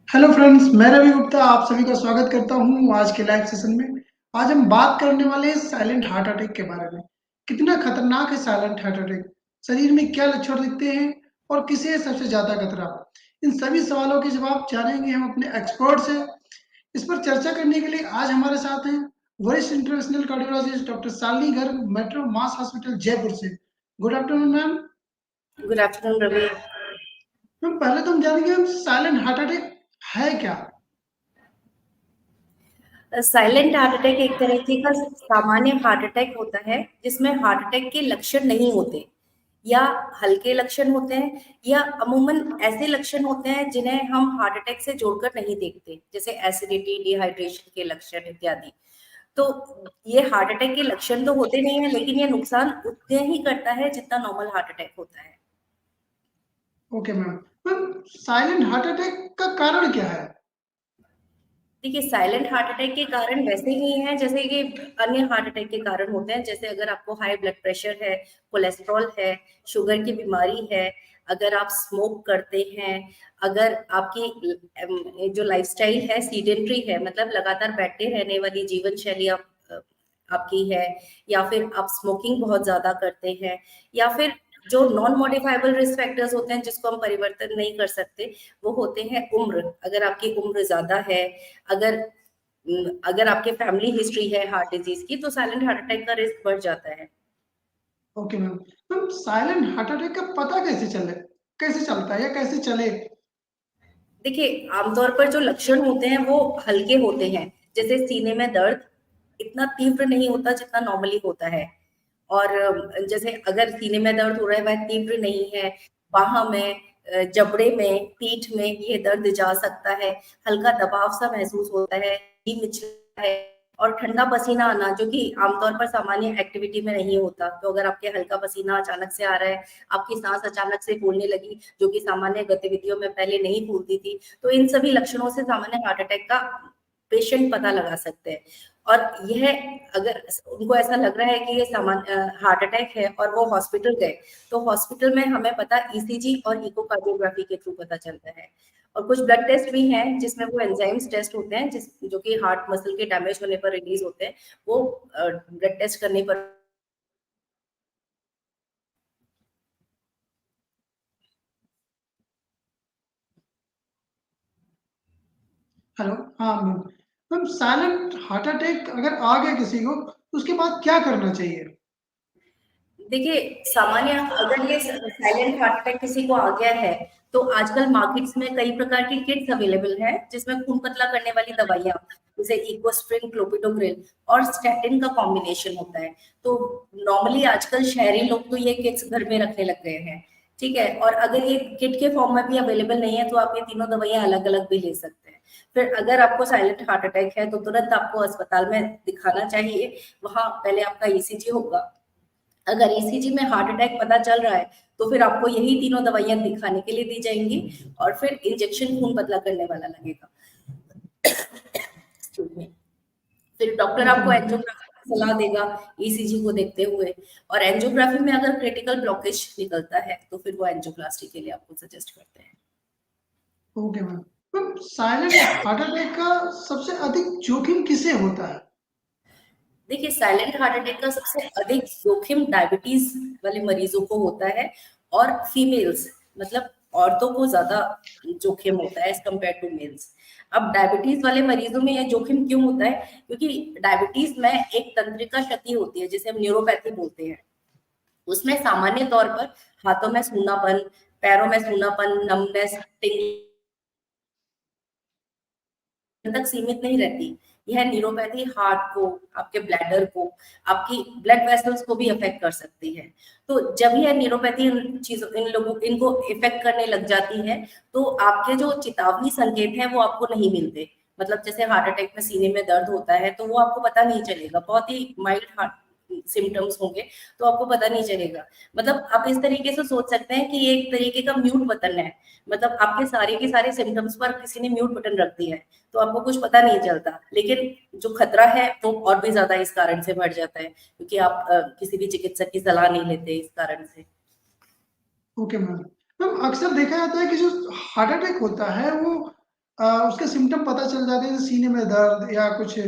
Hello friends, मैं रवि गुप्ता आप सभी का स्वागत करता हूं आज के लाइव सेशन में। आज हम बात करने वाले हैं साइलेंट हार्ट अटैक के बारे में। कितना खतरनाक है साइलेंट हार्ट अटैक? शरीर में क्या लक्षण दिखते हैं और किसे है सबसे ज्यादा खतरा? इन सभी सवालों के जवाब जानेंगे हम अपने एक्सपर्ट से। इस पर चर्चा करने के लिए आज हमारे साथ हैं वरिष्ठ international cardiologist doctor Shalini Garg, Metro Mas Hospital Jaipur से। Good afternoon ma'am. Good afternoon Ravi. Ma'am, पहले तो हम जानेंगे हम साइलेंट हार्ट अटैक है क्या? साइलेंट हार्ट अटैक एक तरीके का सामान्य हार्ट अटैक होता है जिसमें हार्ट अटैक के लक्षण नहीं होते या हल्के लक्षण होते हैं या अमूमन ऐसे लक्षण होते हैं जिन्हें हम हार्ट अटैक से जोड़कर नहीं देखते, जैसे एसिडिटी, डिहाइड्रेशन के लक्षण इत्यादि। तो ये हार्ट अटैक के लक्षण तो होते नहीं है, लेकिन ये नुकसान उतने ही करता है जितना नॉर्मल हार्ट अटैक होता है। Okay ma'am. Ma'am, silent heart attack का कारण क्या है? देखिए, साइलेंट हार्ट अटैक के कारण वैसे ही हैं जैसे कि अन्य हार्ट अटैक के कारण होते हैं। जैसे अगर आपको हाई ब्लड प्रेशर है, कोलेस्ट्रॉल है, शुगर की बीमारी है, अगर आप स्मोक करते हैं, अगर आपकी जो लाइफस्टाइल है सीडेंट्री है, मतलब लगातार बैठे रहने वाली जीवन शैली आपकी है, या फिर आप स्मोकिंग बहुत ज्यादा करते हैं, या फिर जो नॉन मॉडिफाइबल रिस्क फैक्टर्स होते हैं जिसको हम परिवर्तन नहीं कर सकते, वो होते हैं उम्र। अगर आपकी उम्र ज्यादा है, अगर अगर आपके फैमिली हिस्ट्री है हार्ट डिजीज की, तो साइलेंट हार्ट अटैक का रिस्क बढ़ जाता है। Okay ma'am. Ma'am, silent heart attack का पता कैसे चलता है या कैसे चले? देखिए, आमतौर पर जो लक्षण होते हैं वो हल्के होते हैं। जैसे सीने में दर्द इतना तीव्र नहीं होता जितना नॉर्मली होता है। और जैसे अगर सीने में दर्द हो रहा है वह तीव्र नहीं है, बाह में, जबड़े में, पीठ में ये दर्द जा सकता है, हल्का दबाव सा महसूस होता है, जी मिचला है, और ठंडा पसीना आना जो कि आमतौर पर सामान्य एक्टिविटी में नहीं होता। तो अगर आपके हल्का पसीना अचानक से आ रहा है, आपकी सांस अचानक से फूलने लगी जो कि सामान्य गतिविधियों में पहले नहीं फूलती थी, तो इन सभी लक्षणों से सामान्य हार्ट अटैक का पेशेंट पता लगा सकते हैं। और यह, अगर उनको ऐसा लग रहा है कि ये सामान्य हार्ट अटैक है और वो हॉस्पिटल गए, तो हॉस्पिटल में हमें पता ईसीजी और इकोकार्डियोग्राफी के थ्रू पता चलता है। और कुछ ब्लड टेस्ट भी हैं जिसमें वो एंजाइम्स टेस्ट होते हैं जिस जो कि हार्ट मसल के डैमेज होने पर रिलीज होते हैं, वो ब्लड टेस्ट करने पर। हेलो। हाँ ma'am. Ma'am, silent heart attack अगर आ गया किसी को तो उसके बाद क्या करना चाहिए? देखिए, सामान्य अगर ये साइलेंट हार्ट अटैक किसी को आ गया है, तो आजकल मार्केट्स में कई प्रकार की किट्स अवेलेबल है जिसमें खून पतला करने वाली दवाइयां, जैसे इकोस्प्रिन, क्लोपिडोग्रिल और स्टैटिन का कॉम्बिनेशन होता है। तो नॉर्मली आजकल शहरी लोग तो ये किट्स घर में रखने लग गए हैं। ठीक है, और अगर ये किट के फॉर्म में भी अवेलेबल नहीं है तो आप ये तीनों दवाइयां अलग अलग भी ले सकते हैं। फिर अगर आपको साइलेंट हार्ट अटैक है तो तुरंत आपको अस्पताल में दिखाना चाहिए। वहां पहले आपका ईसीजी होगा। अगर ईसीजी में हार्ट अटैक पता चल रहा है तो फिर आपको यही तीनों दवाइयां दिखाने के लिए दी जाएंगी, और फिर इंजेक्शन खून पतला करने वाला लगेगा। Excuse me। फिर डॉक्टर ओके आपको मैम। एंजियोग्राफी की सलाह देगा ईसीजी को देखते हुए। और एंजियोग्राफी में अगर क्रिटिकल ब्लॉकेज निकलता है तो फिर वो एंजियोप्लास्टी के लिए आपको सजेस्ट करते हैं। Okay ma'am. Ma'am, silent heart attack का सबसे अधिक जोखिम किसे होता है? देखिए, साइलेंट हार्ट अटैक का सबसे अधिक जोखिम डायबिटीज वाले मरीजों को होता है, और फीमेल्स, मतलब औरतों को ज्यादा जोखिम होता है एज कम्पेयर टू मेल्स। अब डायबिटीज वाले मरीजों में यह जोखिम क्यों होता है? क्योंकि डायबिटीज में एक तंत्रिका क्षति होती है जिसे हम न्यूरोपैथी बोलते हैं। उसमें सामान्य तौर पर हाथों में सूनापन, पैरों में सूनापन, नमनेस, तक सीमित नहीं रहती। यह न्यूरोपैथी हार्ट को, आपके ब्लैडर को, आपकी ब्लड वेसल्स को भी अफेक्ट कर सकती है। तो जब यह न्यूरोपैथी इन चीजों, इन लोगों, इनको इफेक्ट करने लग जाती है, तो आपके जो चेतावनी संकेत हैं वो आपको नहीं मिलते। मतलब जैसे हार्ट अटैक में सीने में दर्द होता है तो वो आपको पता नहीं चलेगा, बहुत ही माइल्ड हार्ट सिम्टम्स होंगे तो आपको पता नहीं चलेगा। मतलब आप इस तरीके से सोच सकते हैं कि ये एक तरीके का म्यूट बटन है। मतलब आपके सारे के सारे सिम्टम्स पर किसी ने म्यूट बटन रख दिया है, तो आपको कुछ पता नहीं चलता। लेकिन जो खतरा है वो और भी ज्यादा इस कारण से बढ़ जाता है, क्योंकि आप किसी भी चिकित्सक की सलाह नहीं लेते इस कारण से। Okay ma'am. मैम, अक्सर देखा जाता है कि जो हार्ट अटैक होता है वो उसके सिम्पटम पता चल जाते हैं, जैसे सीने में दर्द या कुछ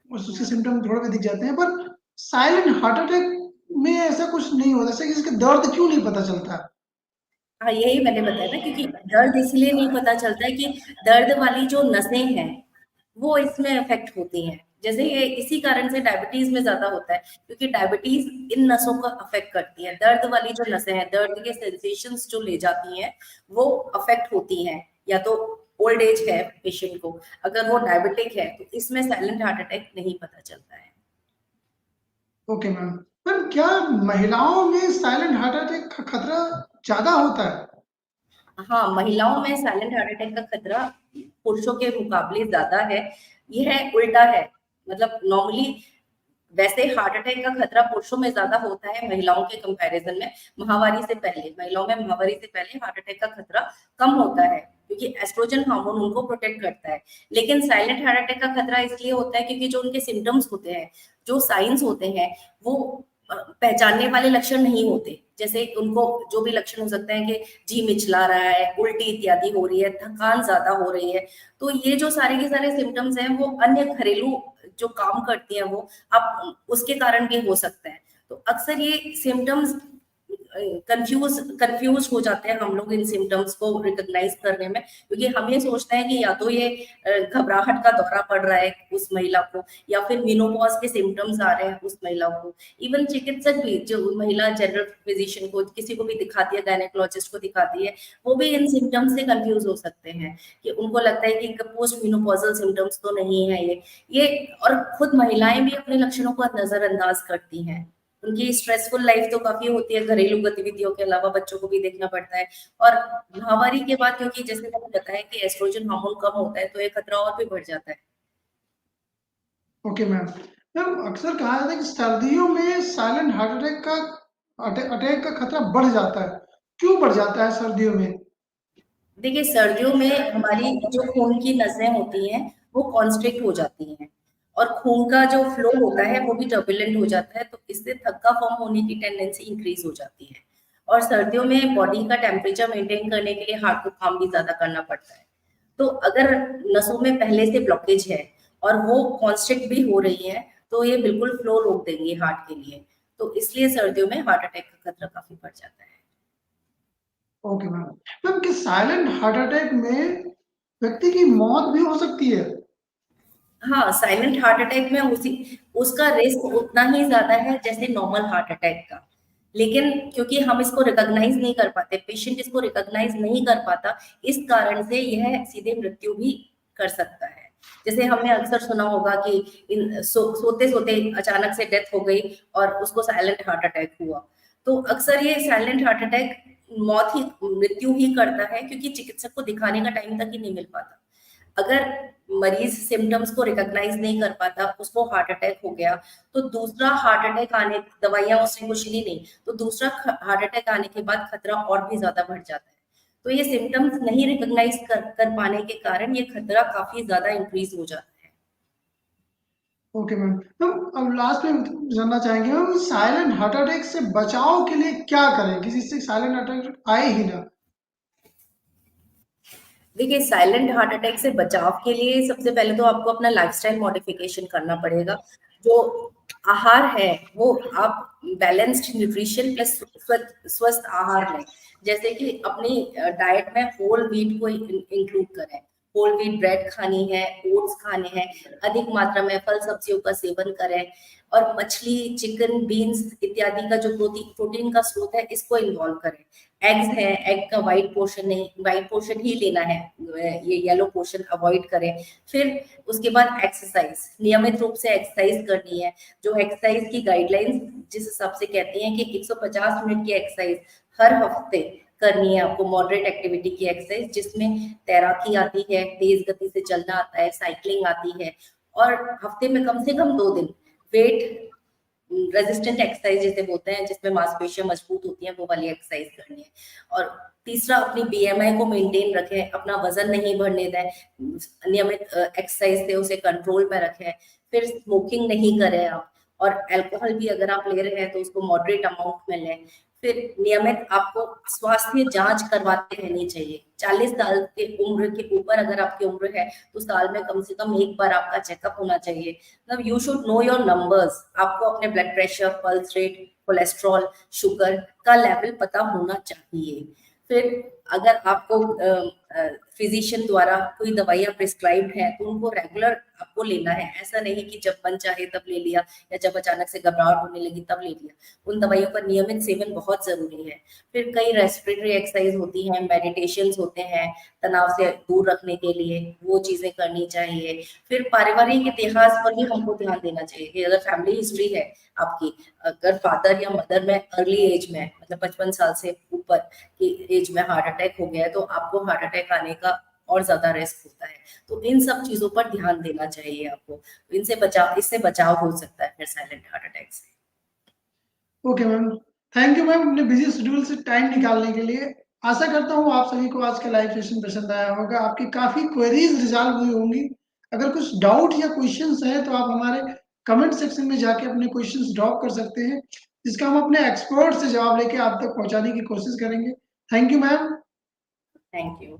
उसके सिम्पटम थोड़े बहुत दिख जाते हैं, पर साइलेंट हार्ट अटैक में ऐसा कुछ नहीं होता, जैसे कि इसका दर्द क्यों नहीं पता चलता? हाँ, यही मैंने बताया ना, क्योंकि दर्द इसलिए नहीं पता चलता है कि दर्द वाली जो नसें हैं, वो इसमें अफ़ेक्ट होती हैं। जैसे ये इसी कारण से डायबिटीज़ में ज़्यादा होता है, क्योंकि डायबिटीज़ इन नसों को अफ़ेक्ट करती है। दर्द वाली जो नसें हैं, दर्द के सेंसेशंस जो ले जाती हैं, वो अफ़ेक्ट होती हैं। या तो ओल्ड एज है पेशेंट को, अगर वो डायबिटिक है, तो इसमें साइलेंट हार्ट अटैक नहीं पता चलता है। Okay ma'am. मैम क्या महिलाओं में साइलेंट हार्ट अटैक का खतरा ज़्यादा होता है? हाँ, महिलाओं में साइलेंट हार्ट अटैक का खतरा पुरुषों के मुकाबले ज़्यादा है। यह उल्टा है, मतलब नॉर्मली वैसे हार्ट अटैक का खतरा पुरुषों में ज़्यादा होता है महिलाओं के कंपैरिज़न में, महावारी से पहले। महिलाओं में महावारी से पहले हार्ट अटैक का खतरा कम होता है, क्योंकि एस्ट्रोजन हार्मोन उनको प्रोटेक्ट करता है। लेकिन साइलेंट हार्ट अटैक का खतरा इसलिए होता है क्योंकि जो उनके सिम्पटम्स होते हैं, जो साइन्स होते हैं, वो पहचानने वाले लक्षण नहीं होते। जैसे उनको जो भी लक्षण हो सकते हैं कि जी मिचला रहा है, उल्टी इत्यादि हो रही है, थकान ज़्यादा हो रही है। तो ये जो सारे के सारे सिम्पटम्स हैं, वो अन्य घरेलू जो काम करती हैं वो, अब उसके कारण भी हो सकता है। तो अक्सर ये सिम्पटम्स कंफ्यूज हो जाते हैं हम लोग इन सिम्पटम्स को रिकॉग्नाइज करने में, क्योंकि हम ये सोचते हैं कि या तो ये घबराहट का दौरा पड़ रहा है उस महिला को, या फिर मेनोपॉज के सिम्पटम्स आ रहे हैं उस महिला को। इवन चिकित्सक भी, जो महिला जनरल फिजिशियन को किसी को भी दिखाती है, गायनेकोलॉजिस्ट को दिखाती है, वो भी इन सिम्पटम्स से कंफ्यूज हो सकते हैं, कि उनको लगता है कि पोस्ट मेनोपॉजल सिम्पटम्स तो नहीं है ये। और खुद महिलाएं भी अपने लक्षणों को नजरअंदाज करती हैं। उनकी स्ट्रेसफुल लाइफ तो काफी होती है, घरेलू गतिविधियों के अलावा बच्चों को भी देखना पड़ता है। और महामारी के बाद, क्योंकि जैसे मैंने बताया कि एस्ट्रोजन हार्मोन कम होता है, तो ये खतरा और भी बढ़ जाता है। Okay ma'am. मैम अक्सर कहा जाता है कि सर्दियों में साइलेंट हार्ट अटैक का अटैक का खतरा बढ़ जाता है। क्यों बढ़ जाता है सर्दियों में? देखिए, सर्दियों में हमारी जो खून की नसें होती हैं, वो कॉन्स्ट्रिक्ट हो जाती हैं, और खून का जो फ्लो होता है वो भी टर्बुलेंट हो जाता है, तो इससे थक्का फॉर्म होने की टेंडेंसी इंक्रीज हो जाती है। और सर्दियों में बॉडी का टेम्परेचर मेंटेन करने के लिए हार्ट को काम भी ज्यादा करना पड़ता है। तो अगर नसों में पहले से ब्लॉकेज है और वो कॉन्स्ट्रिक्ट भी हो रही है, तो ये बिल्कुल फ्लो रोक देंगी हार्ट के लिए। तो इसलिए सर्दियों में हार्ट अटैक का खतरा काफी बढ़ जाता है। Okay ma'am. मैम कि साइलेंट हार्ट अटैक में व्यक्ति की मौत भी हो सकती है? हाँ, साइलेंट हार्ट अटैक में उसी उसका रिस्क उतना ही ज़्यादा है जैसे नॉर्मल हार्ट अटैक का। लेकिन क्योंकि हम इसको रिकॉग्नाइज़ नहीं कर पाते, पेशेंट इसको रिकॉग्नाइज़ नहीं कर पाता, इस कारण से यह सीधे मृत्यु भी कर सकता है। जैसे हमने अक्सर सुना होगा कि सोते-सोते अचानक से डेथ हो गई और उसको साइलेंट हार्ट अटैक हुआ। तो अक्सर ये साइलेंट हार्ट अटैक मृत्यु ही करता है, क्योंकि चिकित्सक को दिखाने का टाइम तक ही नहीं मिल पाता। अगर मरीज सिम्पटम्स को रिकॉग्नाइज नहीं कर पाता, उसको हार्ट अटैक हो गया, तो दूसरा हार्ट अटैक आने, दवाइयां उसने कुछ ली नहीं, तो दूसरा हार्ट अटैक आने के बाद खतरा और भी ज्यादा बढ़ जाता है। तो ये सिम्टम्स नहीं रिकॉग्नाइज कर पाने के कारण ये खतरा काफी ज्यादा इंक्रीज हो जाता है। Okay ma'am. मैम अब लास्ट में जानना चाहेंगे मैम, साइलेंट हार्ट अटैक से बचाव के लिए क्या करें किसी से साइलेंट अटैक आए ही ना? देखिए, साइलेंट हार्ट अटैक से बचाव के लिए सबसे पहले तो आपको अपना लाइफस्टाइल मॉडिफिकेशन करना पड़ेगा। जो आहार है, वो आप बैलेंस्ड न्यूट्रिशन प्लस स्वस्थ आहार लें। जैसे कि अपनी डाइट में होल व्हीट को इंक्लूड करें। होल व्हीट ब्रेड खानी है, ओट्स खाने हैं, अधिक मात्रा में फल सब्जियों का सेवन करें, और मछली, चिकन, बीन्स इत्यादि का जो प्रोटीन का स्रोत है, इसको इन्वॉल्व करें। एग्स है, एग का व्हाइट पोर्शन नहीं, व्हाइट पोर्शन ही लेना है, ये येलो पोर्शन अवॉइड करें। फिर उसके बाद एक्सरसाइज, नियमित रूप से एक्सरसाइज करनी है। जो एक्सरसाइज की गाइडलाइंस जिस हिसाब से कहती हैं कि 150 मिनट की एक्सरसाइज हर हफ्ते करनी है आपको, मॉडरेट एक्टिविटी की एक्सरसाइज, जिसमें तैराकी आती है, तेज गति से चलना आता है, साइकिलिंग आती है, और हफ्ते में कम से कम 2 दिन वेट रेजिस्टेंट एक्सरसाइज जिसे बोलते हैं, जिसमें मांसपेशियां मजबूत होती हैं, वो वाली एक्सरसाइज करनी है। और तीसरा, अपनी बीएमआई को मेंटेन रखें, अपना वजन नहीं बढ़ने दें, नियमित एक्सरसाइज से उसे कंट्रोल में रखें। फिर स्मोकिंग नहीं करें आप, और अल्कोहल भी अगर आप ले रहे हैं तो उसको मॉडरेट अमाउंट में लें। फिर नियमित आपको स्वास्थ्य जांच करवाते रहनी चाहिए। 40 साल के उम्र के ऊपर अगर आपकी उम्र है तो साल में कम से कम एक बार आपका चेकअप होना चाहिए। मतलब you should know your numbers. आपको अपने blood pressure, pulse rate, cholesterol, sugar का लेवल पता होना चाहिए। फिर अगर आपको फिजिशियन द्वारा कोई दवाइयाँ प्रिस्क्राइब्ड है तो उनको रेगुलर आपको लेना है। ऐसा नहीं कि जब मन चाहे तब ले लिया या जब अचानक से घबराहट होने लगी तब ले लिया। उन दवाइयों का नियमित सेवन बहुत जरूरी है। फिर कई रेस्पिरेटरी एक्सरसाइज होती हैं, मेडिटेशंस होते हैं तनाव से दूर रखने के लिए, वो चीजें करनी चाहिए। फिर पारिवारिक इतिहास पर भी हमको ध्यान देना चाहिए कि अगर फैमिली हिस्ट्री है आपकी, अगर फादर या मदर में अर्ली एज में मतलब 55 साल से ऊपर की एज में हार्ट अटैक हो गया है तो आपको हार्ट अटैक आने का और ज्यादा रिस्क होता है। तो इन सब चीजों पर ध्यान देना चाहिए आपको। इससे बचाव हो सकता है फिर साइलेंट हार्ट अटैक से। Okay ma'am, thank you ma'am अपने बिजी शेड्यूल से टाइम निकालने के लिए। आशा करता हूँ आप सभी को आज का लाइव सेशन पसंद आया होगा, आपकी काफ़ी क्वेरीज रिजॉल्व हुई होंगी। अगर कुछ डाउट या क्वेश्चंस हैं तो आप हमारे कमेंट सेक्शन में जाके अपने क्वेश्चंस ड्रॉप कर सकते हैं, जिसका हम अपने एक्सपर्ट से जवाब लेके आप तक पहुँचाने की कोशिश करेंगे। Thank you ma'am. Thank you.